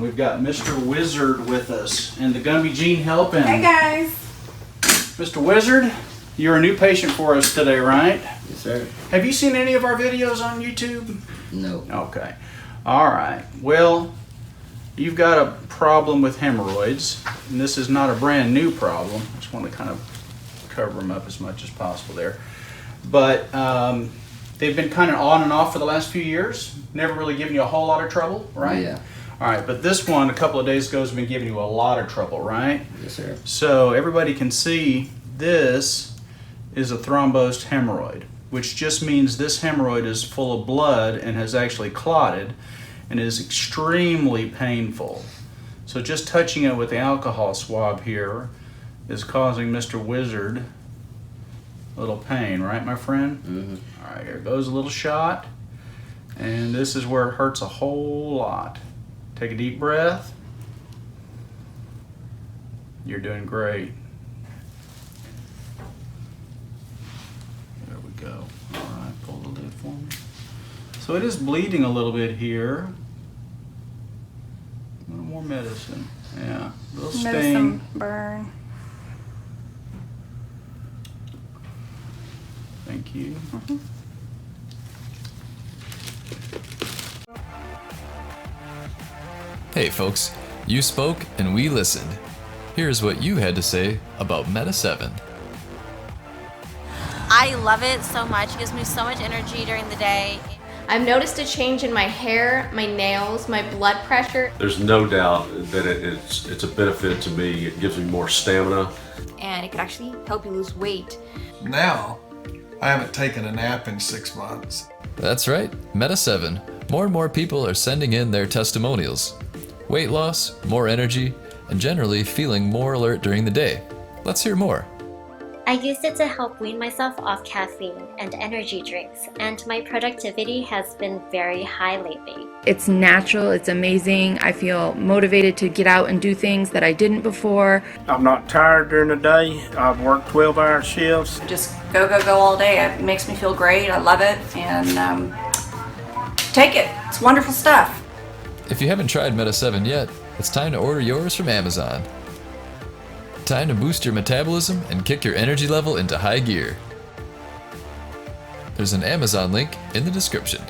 and we've got Mr. Wizard with us, and the Gumby Gene helping. Hey guys. Mr. Wizard, you're a new patient for us today, right? Yes, sir. Have you seen any of our videos on YouTube? No. Okay. All right. Well, you've got a problem with hemorrhoids, and this is not a brand new problem. I just want to kind of cover them up as much as possible there. But they've been kind of on and off for the last few years. Never really given you a whole lot of trouble, right? Yeah. All right, but this one a couple of days ago has been giving you a lot of trouble, right? Yes, sir. So everybody can see this is a thrombosed hemorrhoid, which just means this hemorrhoid is full of blood and has actually clotted and is extremely painful. So just touching it with the alcohol swab here is causing Mr. Wizard a little pain, right, my friend? Mm-hmm. All right, here goes a little shot, and this is where it hurts a whole lot. Take a deep breath. You're doing great. There we go. All right, pull the lid for me. So it is bleeding a little bit here. A little more medicine. Yeah, a little sting. Medicine burn. Thank you. Mm-hmm. Hey folks, you spoke and we listened. Here's what you had to say about Meta 7. I love it so much. It gives me so much energy during the day. I've noticed a change in my hair, my nails, my blood pressure. There's no doubt that it's a benefit to me. It gives me more stamina. And it could actually help you lose weight. Now, I haven't taken a nap in 6 months. That's right, Meta 7. More and more people are sending in their testimonials. Weight loss, more energy, and generally feeling more alert during the day. Let's hear more. I used it to help wean myself off caffeine and energy drinks, and my productivity has been very high lately. It's natural, it's amazing. I feel motivated to get out and do things that I didn't before. I'm not tired during the day. I've worked 12-hour shifts. Just go all day. It makes me feel great. I love it. And take it. It's wonderful stuff. If you haven't tried Meta 7 yet, it's time to order yours from Amazon. Time to boost your metabolism and kick your energy level into high gear. There's an Amazon link in the description.